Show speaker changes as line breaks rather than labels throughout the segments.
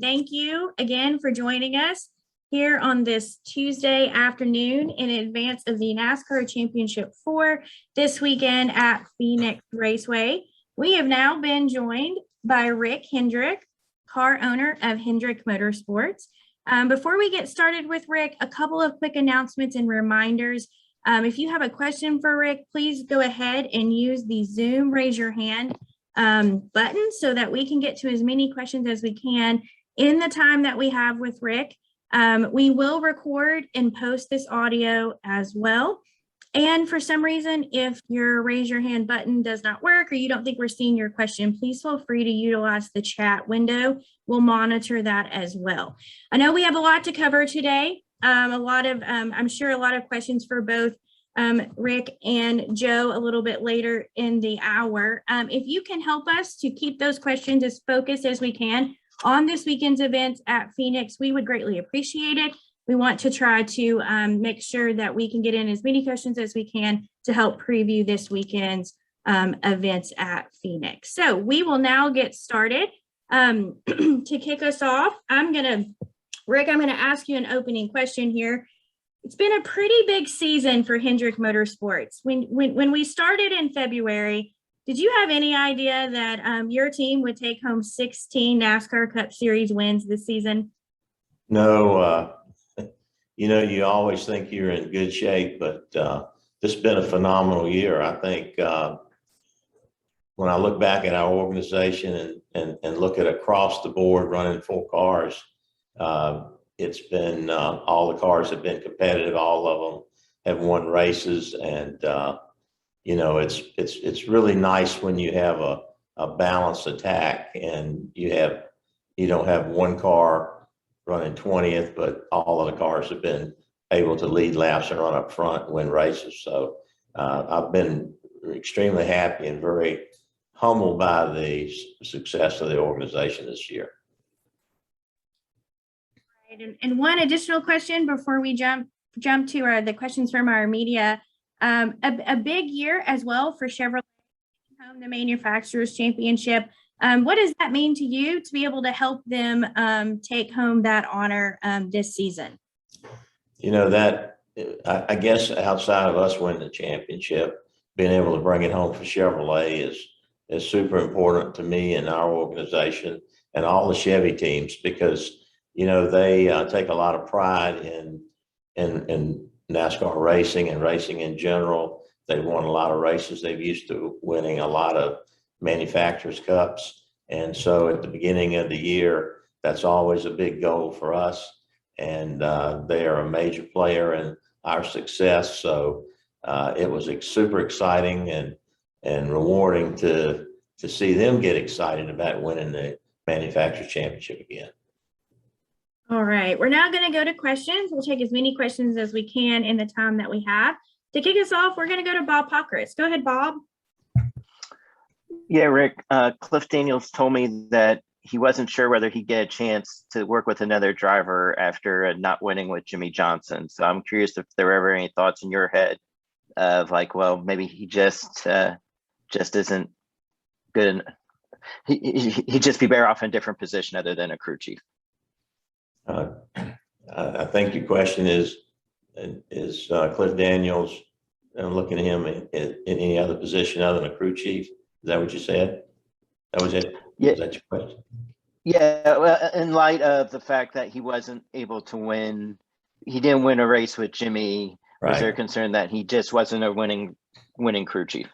Thank you again for joining us here on this Tuesday afternoon in advance of the NASCAR Championship 4 this weekend at Phoenix Raceway. We have now been joined by Rick Hendrick, car owner of Hendrick Motorsports. Before we get started with Rick, a couple of quick announcements and reminders. If you have a question for Rick, please go ahead and use the Zoom raise your hand button so that we can get to as many questions as we can in the time that we have with Rick. We will record and post this audio as well. And for some reason, if your raise your hand button does not work or you don't think we're seeing your question, please feel free to utilize the chat window. We'll monitor that as well. I know we have a lot to cover today. I'm sure a lot of questions for both Rick and Joe a little bit later in the hour. If you can help us to keep those questions as focused as we can on this weekend's events at Phoenix, we would greatly appreciate it. We want to try to make sure that we can get in as many questions as we can to help preview this weekend's events at Phoenix. So we will now get started. To kick us off, Rick, I'm gonna ask you an opening question here. It's been a pretty big season for Hendrick Motorsports. When we started in February, did you have any idea that your team would take home 16 NASCAR Cup Series wins this season?
No, you always think you're in good shape, but this has been a phenomenal year. I think when I look back at our organization and look at across the board running 4 cars, it's been all the cars have been competitive. All of them have won races, and it's really nice when you have a balanced attack and you don't have one car running 20th, but all of the cars have been able to lead laps and run up front and win races. So I've been extremely happy and very humbled by the success of the organization this year.
And one additional question before we jump to the questions from our media. A big year as well for Chevrolet, home the Manufacturers Championship. What does that mean to you to be able to help them take home that honor this season?
I guess outside of us winning the championship, being able to bring it home for Chevrolet is super important to me and our organization and all the Chevy teams, because they take a lot of pride in NASCAR racing and racing in general. They've won a lot of races. They've used to winning a lot of manufacturers cups. And so at the beginning of the year, that's always a big goal for us. And they are a major player in our success. So it was super exciting and rewarding to see them get excited about winning the manufacturers championship again.
All right, we're now going to go to questions. We'll take as many questions as we can in the time that we have. To kick us off, we're going to go to Bob Pockris. Go ahead, Bob.
Yeah, Rick, Cliff Daniels told me that he wasn't sure whether he'd get a chance to work with another driver after not winning with Jimmy Johnson. So I'm curious if there were ever any thoughts in your head of like, well, maybe he just isn't good. He'd just be better off in a different position other than a crew chief.
I think your question is Cliff Daniels, I'm looking at him in any other position other than a crew chief? Is that what you said? That was it?
Yeah.
Was that your question?
Yeah, well, in light of the fact that he wasn't able to win, he didn't win a race with Jimmy. Right. Was there concern that he just wasn't a winning crew chief?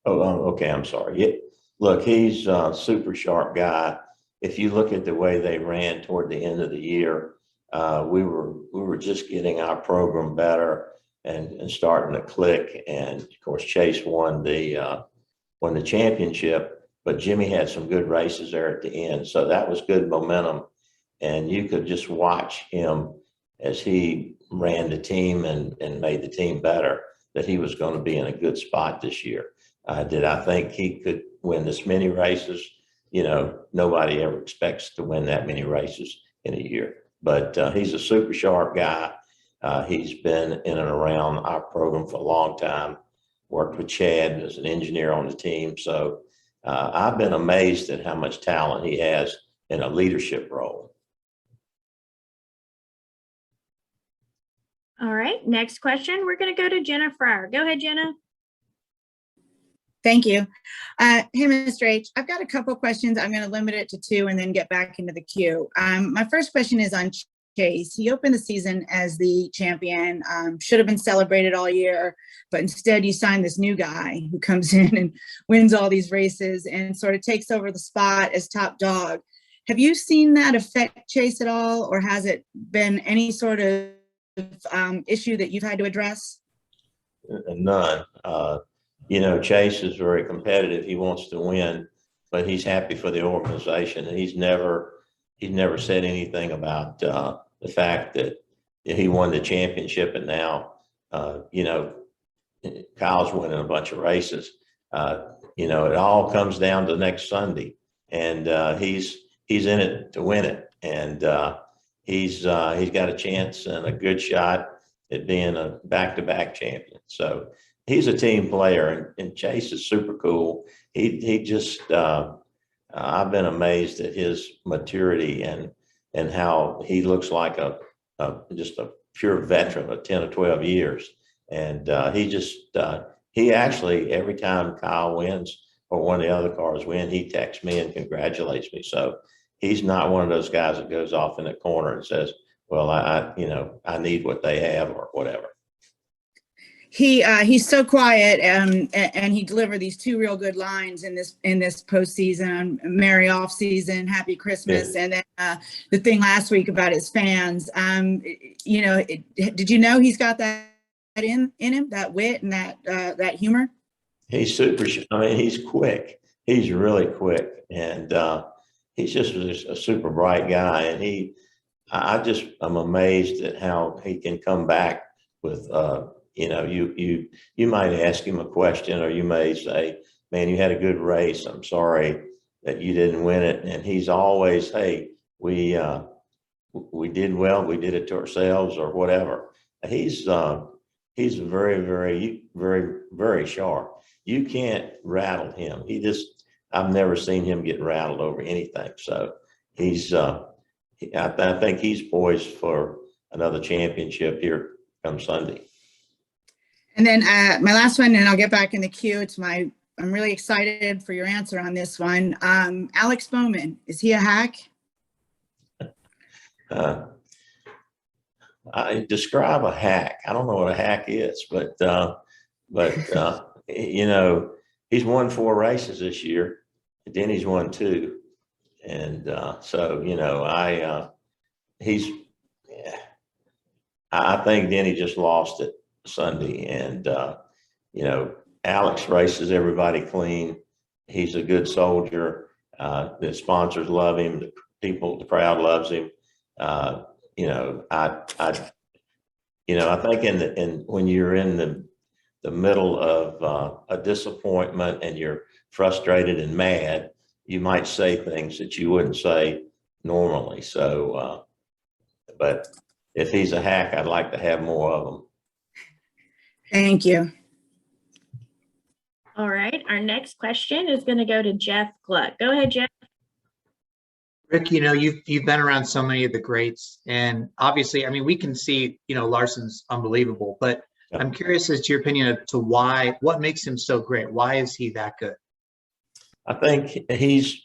Oh,
okay, I'm sorry. Yeah. Look, he's a super sharp guy. If you look at the way they ran toward the end of the year, we were just getting our program better and starting to click. And of course, Chase won the championship, but Jimmy had some good races there at the end, so that was good momentum. And you could just watch him as he ran the team and made the team better, that he was going to be in a good spot this year. Did I think he could win this many races? Nobody ever expects to win that many races in a year, but he's a super sharp guy. He's been in and around our program for a long time, worked with Chad as an engineer on the team. So I've been amazed at how much talent he has in a leadership role.
All right, next question. We're going to go to Jenna Fryer. Go ahead, Jenna.
Thank you. Hey, Mr. H, I've got a couple of questions. I'm going to limit it to 2 and then get back into the queue. My first question is on Chase. He opened the season as the champion, should have been celebrated all year, but instead you signed this new guy who comes in and wins all these races and sort of takes over the spot as top dog. Have you seen that affect Chase at all, or has it been any sort of issue that you've had to address?
None. You know, Chase is very competitive. He wants to win, but he's happy for the organization, and he's never said anything about the fact that he won the championship, and now you know, Kyle's winning a bunch of races. You know, it all comes down to next Sunday, and he's in it to win it, and he's got a chance and a good shot at being a back-to-back champion. So he's a team player, and Chase is super cool. He just I've been amazed at his maturity and how he looks like just a pure veteran of 10 or 12 years. And he actually, every time Kyle wins or one of the other cars win, he texts me and congratulates me. So he's not one of those guys that goes off in the corner and says, well, I need what they have or whatever.
He's so quiet, and he delivered these 2 real good lines in this postseason: "Merry off season, Happy Christmas,"
Yeah.
and then the thing last week about his fans. You know, did you know he's got that in him, that wit and that humor?
He's super. I mean, he's quick. He's really quick, and he's just a super bright guy. And I'm amazed at how he can come back with. You know, you might ask him a question, or you may say, man, you had a good race. I'm sorry that you didn't win it. And he's always, hey, we did well. We did it to ourselves or whatever. He's very, very, very, very sharp. You can't rattle him. I've never seen him get rattled over anything. So I think he's poised for another championship here come Sunday.
And then my last one, and I'll get back in the queue. I'm really excited for your answer on this one. Alex Bowman, is he a hack?
I describe a hack. I don't know what a hack is, but you know, he's won 4 races this year. And Denny's won 2, and so you know, I think Denny just lost it Sunday, and you know, Alex races everybody clean. He's a good soldier. The sponsors love him. The crowd loves him. You know, I think when you're in the middle of a disappointment and you're frustrated and mad, you might say things that you wouldn't say normally. So, but if he's a hack, I'd like to have more of them.
Thank you.
All right, our next question is going to go to Jeff Gluck. Go ahead, Jeff.
Rick, you know, you've been around so many of the greats, and obviously, I mean, we can see, you know, Larson's unbelievable, but
Yeah.
I'm curious as to your opinion to what makes him so great? Why is he that good?
I think he's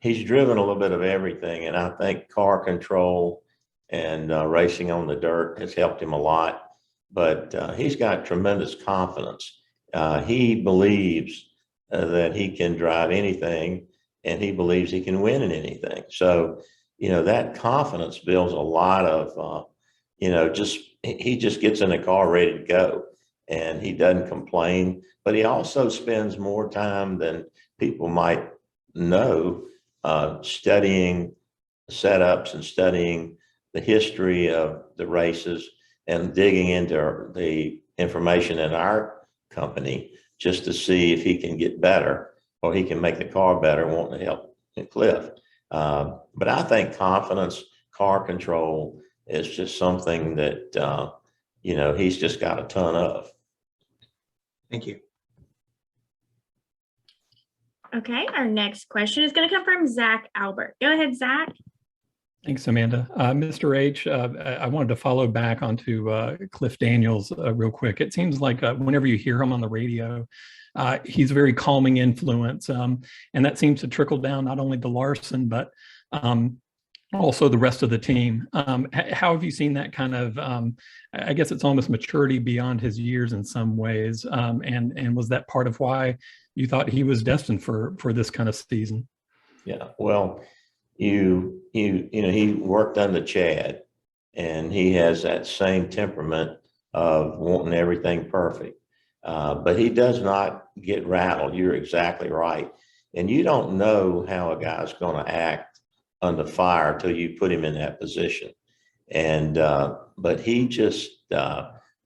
driven a little bit of everything, and I think car control and racing on the dirt has helped him a lot. But he's got tremendous confidence. He believes that he can drive anything, and he believes he can win in anything. So, you know, that confidence builds a lot of, you know, he just gets in the car ready to go, and he doesn't complain. But he also spends more time than people might know studying setups and studying the history of the races and digging into the information in our company just to see if he can get better or he can make the car better, wanting to help Cliff. But I think confidence, car control is just something that, you know, he's just got a ton of.
Thank you.
Okay, our next question is going to come from Zach Albert. Go ahead, Zach.
Thanks, Amanda. Mr. H, I wanted to follow back onto Cliff Daniels real quick. It seems like whenever you hear him on the radio, he's a very calming influence. And that seems to trickle down not only to Larson, but also the rest of the team. How have you seen that kind of, I guess it's almost maturity beyond his years in some ways. And was that part of why you thought he was destined for this kind of season?
Yeah, well, you know, he worked under Chad, and he has that same temperament of wanting everything perfect. But he does not get rattled. You're exactly right. And you don't know how a guy's going to act under fire until you put him in that position. And but he just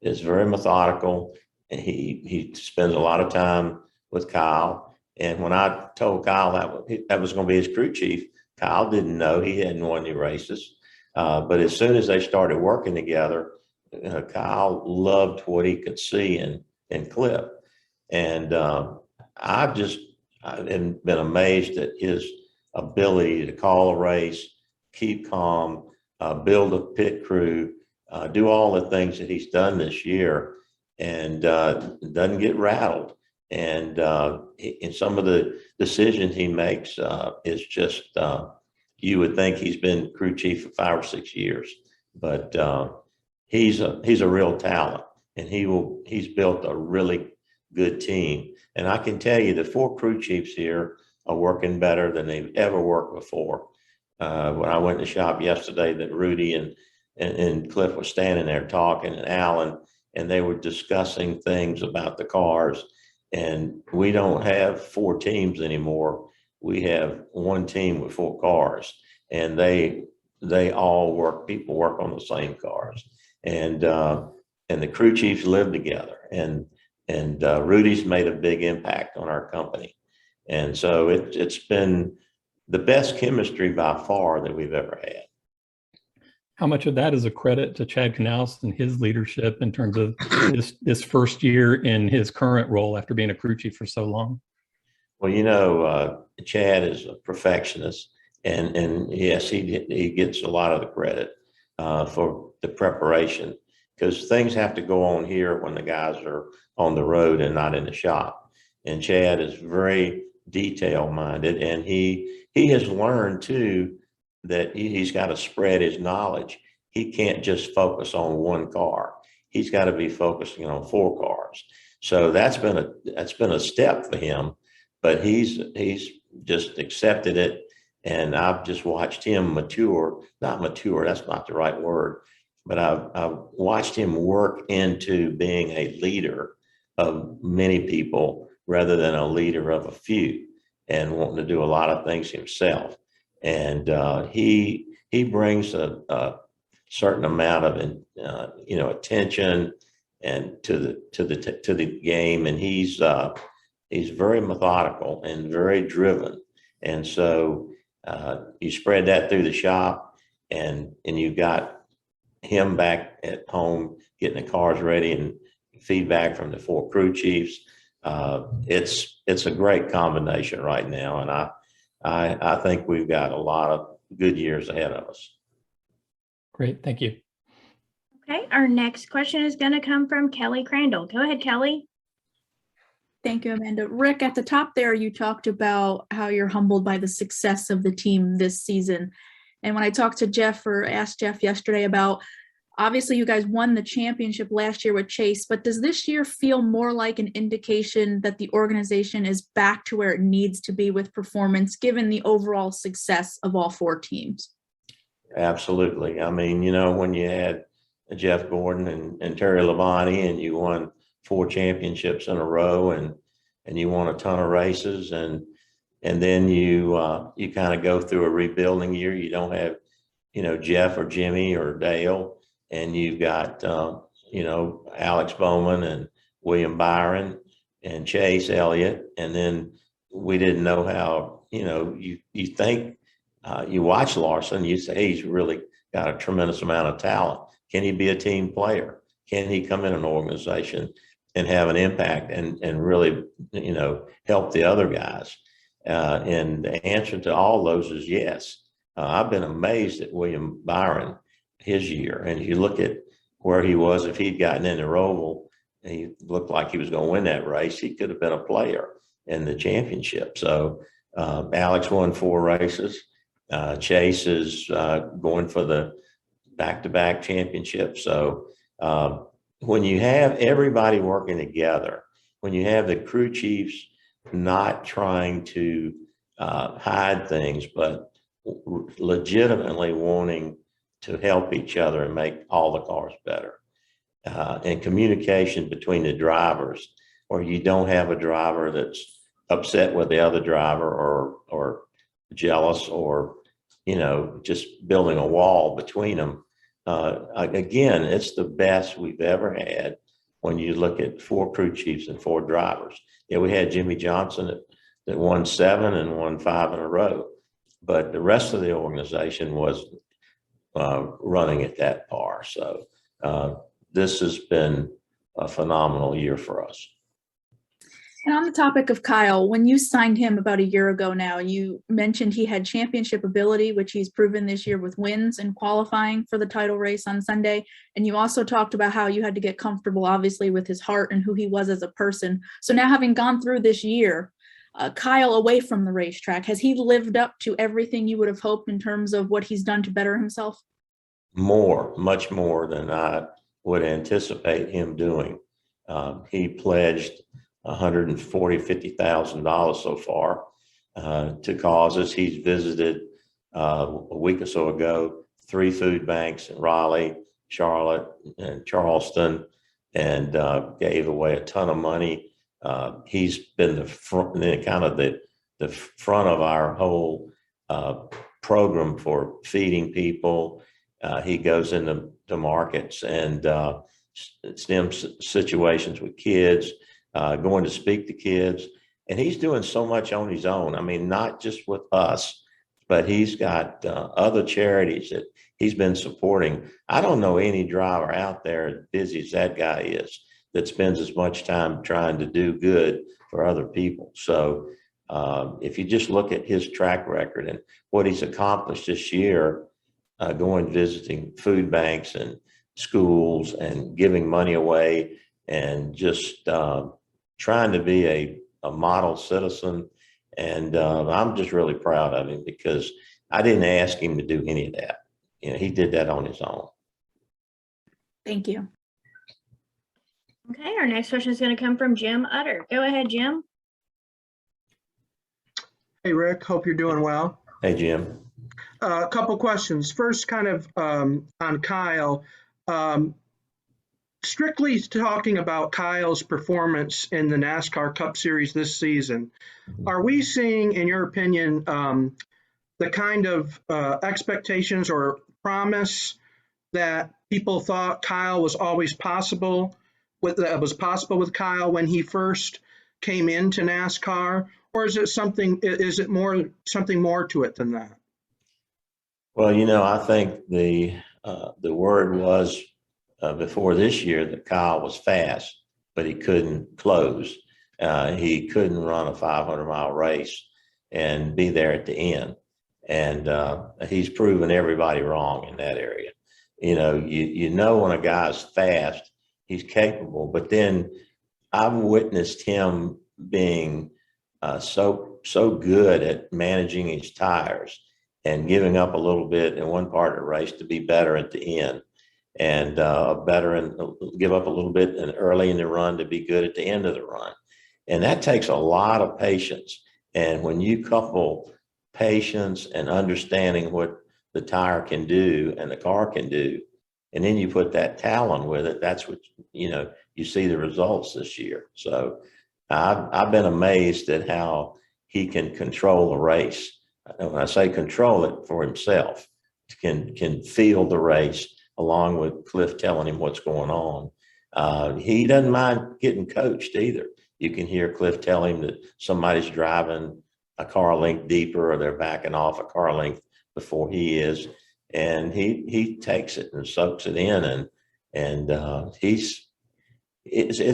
is very methodical, and he spends a lot of time with Kyle. And when I told Kyle that was going to be his crew chief, Kyle didn't know. He hadn't won any races. But as soon as they started working together, Kyle loved what he could see in Cliff. And I've been amazed at his ability to call a race, keep calm, build a pit crew, do all the things that he's done this year, and doesn't get rattled. And in some of the decisions he makes is just, you would think he's been crew chief for 5 or 6 years, but he's a real talent, and he's built a really good team. And I can tell you the 4 crew chiefs here are working better than they've ever worked before. When I went to the shop yesterday, that Rudy and Cliff were standing there talking, and Alan, and they were discussing things about the cars. And we don't have 4 teams anymore. We have 1 team with 4 cars, and they all work. People work on the same cars, and the crew chiefs live together. And Rudy's made a big impact on our company, and so it's been the best chemistry by far that we've ever had.
How much of that is a credit to Chad Knaus and his leadership in terms of this first year in his current role after being a crew chief for so long?
Well, you know, Chad is a perfectionist, and yes, he gets a lot of the credit for the preparation, because things have to go on here when the guys are on the road and not in the shop. And Chad is very detail minded, and he has learned too that he's got to spread his knowledge. He can't just focus on 1 car. He's got to be focusing on 4 cars. So that's been a step for him, but he's just accepted it. And I've just watched him mature, not mature, that's not the right word, but I've watched him work into being a leader of many people rather than a leader of a few, and wanting to do a lot of things himself. And he brings a certain amount of attention and to the game, and he's very methodical and very driven. And so you spread that through the shop, and you got him back at home getting the cars ready, and feedback from the 4 crew chiefs. It's a great combination right now, and I think we've got a lot of good years ahead of us.
Great, thank you.
Okay, our next question is going to come from Kelly Crandall. Go ahead, Kelly.
Thank you, Amanda. Rick, at the top there, you talked about how you're humbled by the success of the team this season. And when I talked to Jeff, or asked Jeff yesterday about, obviously you guys won the championship last year with Chase, but does this year feel more like an indication that the organization is back to where it needs to be with performance, given the overall success of all 4 teams?
Absolutely. I mean, you know, when you had Jeff Gordon and Terry Labonte, and you won 4 championships in a row, and you won a ton of races, and then you kind of go through a rebuilding year. You don't have, you know, Jeff or Jimmy or Dale, and you've got Alex Bowman and William Byron and Chase Elliott, and then we didn't know how, you know, you think you watch Larson, you say he's really got a tremendous amount of talent. Can he be a team player? Can he come in an organization and have an impact and really, you know, help the other guys? And the answer to all those is yes. I've been amazed at William Byron his year. And you look at where he was, if he'd gotten in the Roval, he looked like he was going to win that race. He could have been a player in the championship. So Alex won 4 races. Chase is going for the back-to-back championship. So when you have everybody working together, when you have the crew chiefs not trying to hide things, but legitimately wanting to help each other and make all the cars better, and communication between the drivers, or you don't have a driver that's upset with the other driver or jealous or, just building a wall between them. Again, it's the best we've ever had when you look at 4 crew chiefs and 4 drivers. Yeah, we had Jimmy Johnson that won 7 and won 5 in a row, but the rest of the organization was running at that par. So this has been a phenomenal year for us.
And on the topic of Kyle, when you signed him about a year ago now, you mentioned he had championship ability, which he's proven this year with wins and qualifying for the title race on Sunday. And you also talked about how you had to get comfortable, obviously, with his heart and who he was as a person. So now, having gone through this year, Kyle away from the racetrack, has he lived up to everything you would have hoped in terms of what he's done to better himself?
Much more than I would anticipate him doing. He pledged $150,000 so far to causes. He's visited a week or so ago 3 food banks in Raleigh, Charlotte, and Charleston, and gave away a ton of money. He's been the front of our whole program for feeding people. He goes into markets and stems situations with kids. Going to speak to kids, and he's doing so much on his own. I mean, not just with us, but he's got other charities that he's been supporting. I don't know any driver out there as busy as that guy is that spends as much time trying to do good for other people. So if you just look at his track record and what he's accomplished this year, going visiting food banks and schools and giving money away and just trying to be a model citizen. And I'm just really proud of him because I didn't ask him to do any of that. He did that on his own.
Thank you.
Okay, our next question is going to come from Jim Utter. Go ahead, Jim.
Hey, Rick. Hope you're doing well.
Hey, Jim.
A couple questions. First, kind of on Kyle. Strictly talking about Kyle's performance in the NASCAR Cup Series this season, are we seeing, in your opinion, the kind of expectations or promise that people thought Kyle was always possible, with Kyle when he first came into NASCAR, or is it something more to it than that?
Well, I think the word was before this year that Kyle was fast, but he couldn't close. He couldn't run a 500-mile race and be there at the end. And he's proven everybody wrong in that area. You know when a guy's fast, he's capable. But then I've witnessed him being so good at managing his tires and giving up a little bit in one part of the race to be better at the end. And give up a little bit early in the run to be good at the end of the run. And that takes a lot of patience. And when you couple patience and understanding what the tire can do and the car can do, and then you put that talent with it, that's what, you see the results this year. So I've been amazed at how he can control the race. When I say control it for himself, can feel the race, along with Cliff telling him what's going on. He doesn't mind getting coached either. You can hear Cliff tell him that somebody's driving a car length deeper or they're backing off a car length before he is. And he takes it and soaks it in. And it's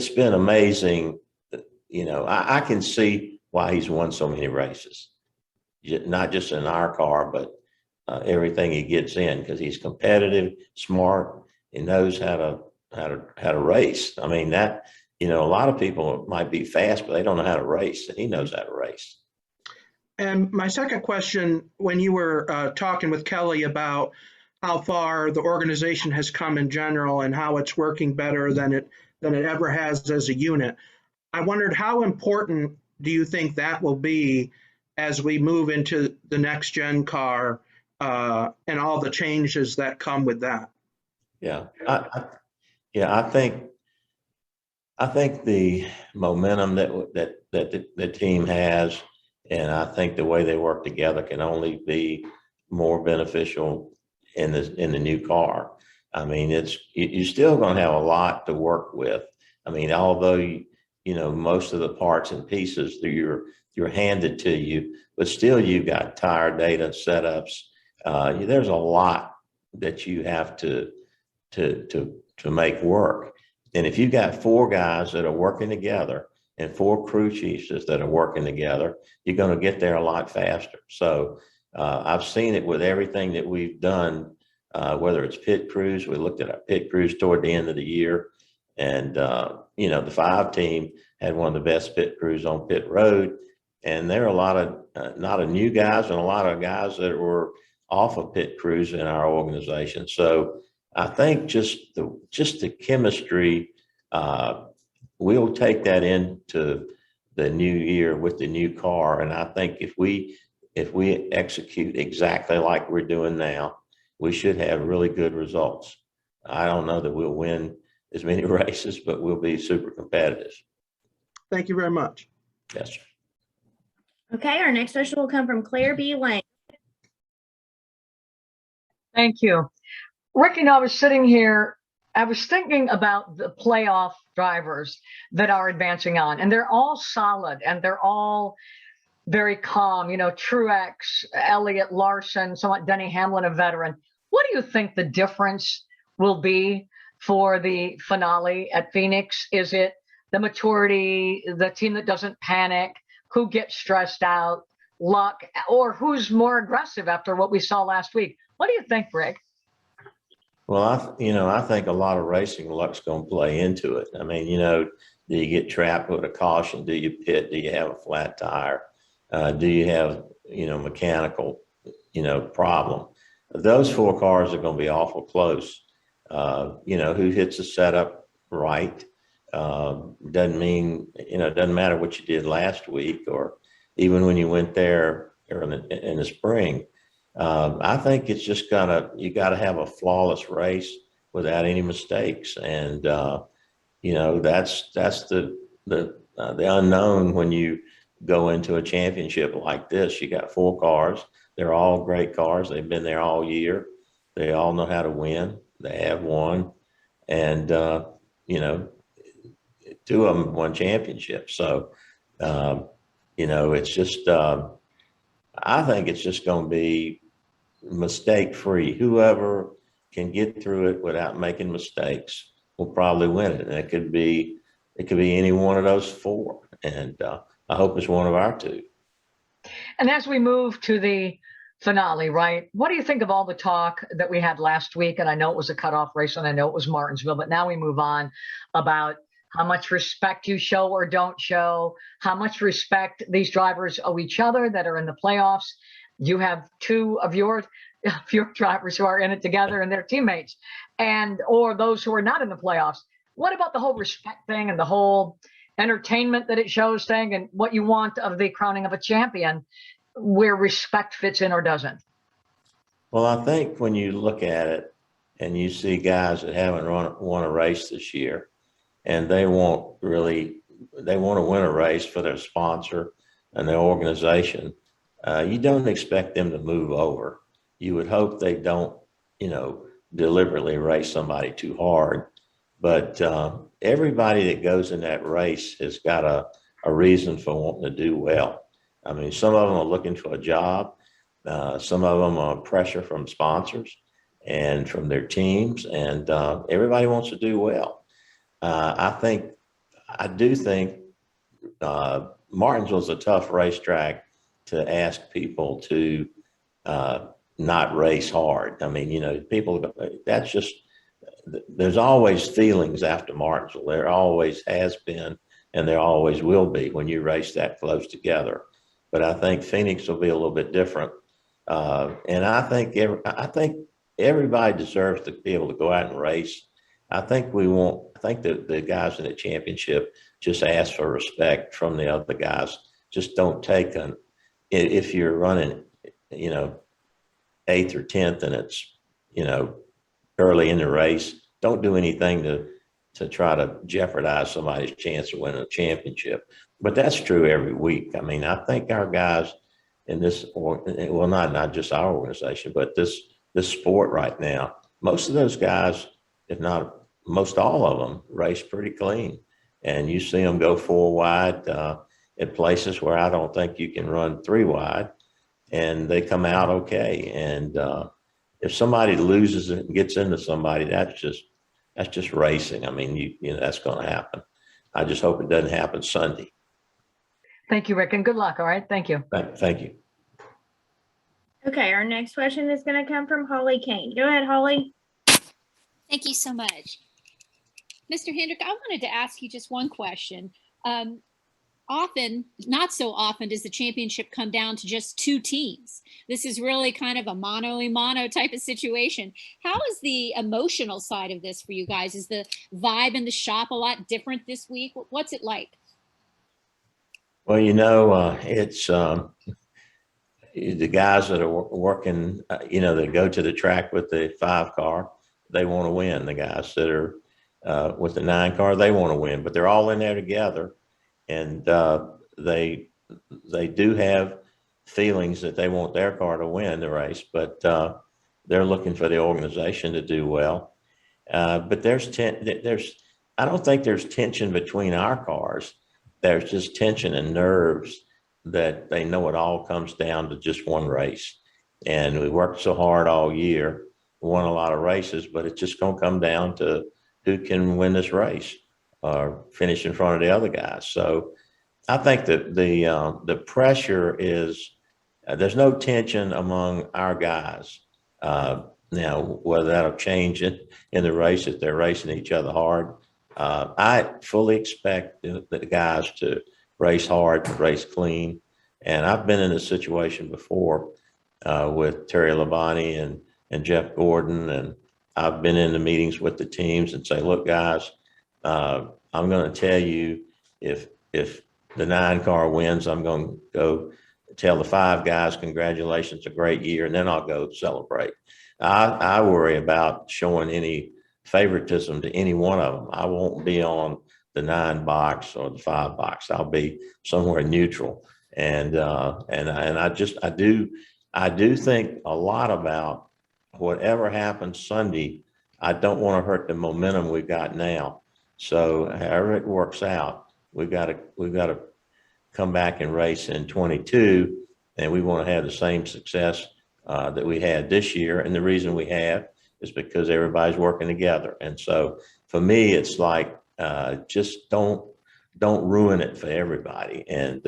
been amazing. I can see why he's won so many races. Not just in our car, but everything he gets in, because he's competitive, smart, he knows how to race. I mean, that, a lot of people might be fast, but they don't know how to race, and he knows how to race.
And my second question, when you were talking with Kelly about how far the organization has come in general and how it's working better than it ever has as a unit, I wondered, how important do you think that will be as we move into the next gen car and all the changes that come with that?
Yeah, I think the momentum that the team has, and I think the way they work together can only be more beneficial in the new car. I mean, you're still going to have a lot to work with. I mean, although most of the parts and pieces you're handed to you, but still you've got tire data, setups. There's a lot that you have to make work. And if you've got 4 guys that are working together and 4 crew chiefs that are working together, you're going to get there a lot faster. So I've seen it with everything that we've done, whether it's pit crews. We looked at our pit crews toward the end of the year, and the 5 team had one of the best pit crews on pit road. And there are a lot of new guys and a lot of guys that were off of pit crews in our organization. So I think just the chemistry, we'll take that into the new year with the new car. And I think if we execute exactly like we're doing now, we should have really good results. I don't know that we'll win as many races, but we'll be super competitive.
Thank you very much.
Yes, sir.
Okay, our next question will come from Claire B. Lane.
Thank you. Rick, I was sitting here, I was thinking about the playoff drivers that are advancing on, and they're all solid and they're all very calm. Truex, Elliott, Larson, somewhat Denny Hamlin, a veteran. What do you think the difference will be for the finale at Phoenix? Is it the maturity, the team that doesn't panic, who gets stressed out, luck, or who's more aggressive after what we saw last week? What do you think, Rick?
Well, I think a lot of racing luck's going to play into it. I mean, do you get trapped with a caution? Do you pit? Do you have a flat tire? Do you have, mechanical, problem? Those 4 cars are going to be awful close. Who hits the setup right? Doesn't mean, it doesn't matter what you did last week or even when you went there or in the spring. I think it's just you got to have a flawless race without any mistakes. And, that's the unknown when you go into a championship like this. You got 4 cars. They're all great cars. They've been there all year. They all know how to win. They have won. And, 2 of them won championships. So, it's just, I think it's just going to be mistake free. Whoever can get through it without making mistakes will probably win it. And it could be any one of those 4. And I hope it's one of our 2.
And as we move to the finale, right? What do you think of all the talk that we had last week? And I know it was a cutoff race and I know it was Martinsville, but now we move on about how much respect you show or don't show, how much respect these drivers owe each other that are in the playoffs. You have 2 of your drivers who are in it together and their teammates, or those who are not in the playoffs. What about the whole respect thing and the whole entertainment that it shows thing and what you want of the crowning of a champion, where respect fits in or doesn't?
Well, I think when you look at it and you see guys that haven't won a race this year, and they want to win a race for their sponsor and their organization, you don't expect them to move over. You would hope they don't, deliberately race somebody too hard. But everybody that goes in that race has got a reason for wanting to do well. I mean, some of them are looking for a job. Some of them are pressure from sponsors and from their teams, and everybody wants to do well. I do think Martinsville's a tough racetrack to ask people to not race hard. I mean, you know, people, that's just, there's always feelings after Martinsville. There always has been, and there always will be when you race that close together. But I think Phoenix will be a little bit different. And I think everybody deserves to be able to go out and race. I think that the guys in the championship just ask for respect from the other guys. Just don't take if you're running, you know, 8th or 10th and it's, you know, early in the race, don't do anything to try to jeopardize somebody's chance of winning a championship. But that's true every week. I mean, I think our guys in this, well, not just our organization, but this sport right now, most of those guys, if not most all of them, race pretty clean. And you see them go 4 wide at places where I don't think you can run 3 wide, and they come out okay. And if somebody loses it and gets into somebody, that's just racing. I mean, you know, that's going to happen. I just hope it doesn't happen Sunday.
Thank you, Rick, and good luck. All right. Thank you.
Thank you.
Okay, our next question is going to come from Holly Kane. Go ahead, Holly.
Thank you so much. Mr. Hendrick, I wanted to ask you just one question. Often, not so often, does the championship come down to just 2 teams. This is really kind of a mano-a-mano type of situation. How is the emotional side of this for you guys? Is the vibe in the shop a lot different this week? What's it like?
Well, you know, it's the guys that are working, you know, that go to the track with the 5 car, they want to win. The guys that are with the 9 car, they want to win, but they're all in there together. And they do have feelings that they want their car to win the race, but they're looking for the organization to do well. But I don't think there's tension between our cars. There's just tension and nerves that they know it all comes down to just one race. And we worked so hard all year, won a lot of races, but it's just going to come down to who can win this race or finish in front of the other guys. So I think that the pressure is, there's no tension among our guys. Now, whether that'll change it in the race if they're racing each other hard, I fully expect the guys to race hard, race clean. And I've been in this situation before with Terry Labonte and Jeff Gordon, and I've been in the meetings with the teams and say, look, guys, I'm going to tell you if the 9 car wins, I'm going to go tell the 5 guys, congratulations, a great year, and then I'll go celebrate. I worry about showing any favoritism to any one of them. I won't be on the 9 box or the 5 box. I'll be somewhere neutral. And I do think a lot about whatever happens Sunday. I don't want to hurt the momentum we've got now. So however it works out, we've got to come back and race in 22, and we want to have the same success that we had this year. And the reason we have is because everybody's working together. And so for me, it's like just don't ruin it for everybody. And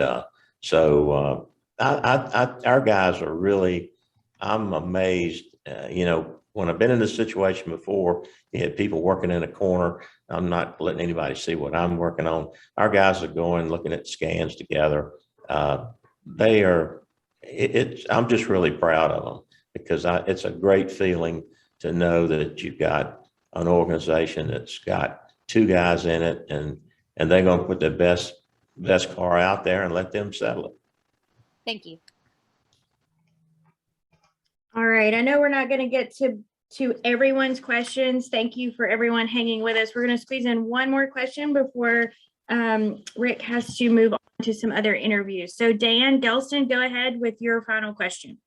so our guys are really, I'm amazed. You know, when I've been in this situation before, you had people working in a corner. I'm not letting anybody see what I'm working on. Our guys are going, looking at scans together. They are, I'm just really proud of them because it's a great feeling to know that you've got an organization that's got 2 guys in it, and they're going to put the best car out there and let them settle it.
Thank you.
All right. I know we're not going to get to everyone's questions. Thank you for everyone hanging with us. We're going to squeeze in one more question before Rick has to move on to some other interviews. So Dan Gelston, go ahead with your final question.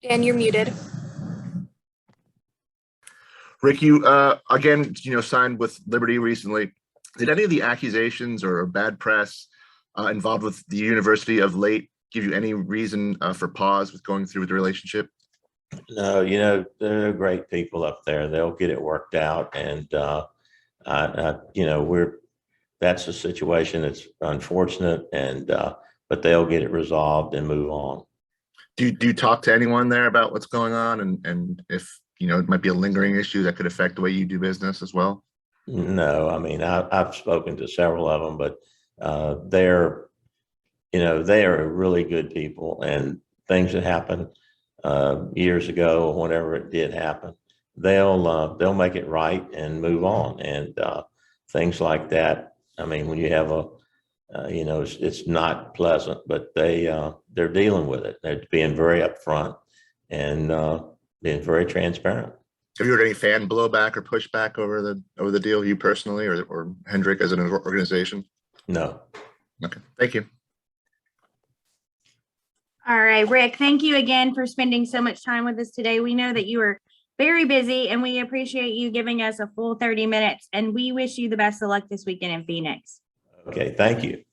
Dan, you're muted.
Rick, you again, signed with Liberty recently. Did any of the accusations or bad press involved with the university of late give you any reason for pause with going through the relationship?
No, they're great people up there. They'll get it worked out. And, that's a situation that's unfortunate but they'll get it resolved and move on.
Do you talk to anyone there about what's going on and if, it might be a lingering issue that could affect the way you do business as well?
No, I mean, I've spoken to several of them, but they're, they are really good people, and things that happened years ago, whenever it did happen, they'll make it right and move on. And things like that. I mean, when you have it's not pleasant, but they're dealing with it. They're being very upfront and being very transparent.
Have you heard any fan blowback or pushback over the deal, you personally, or Hendrick as an organization?
No.
Okay, thank you.
All right, Rick, thank you again for spending so much time with us today. We know that you are very busy, and we appreciate you giving us a full 30 minutes, and we wish you the best of luck this weekend in Phoenix.
Okay, thank you.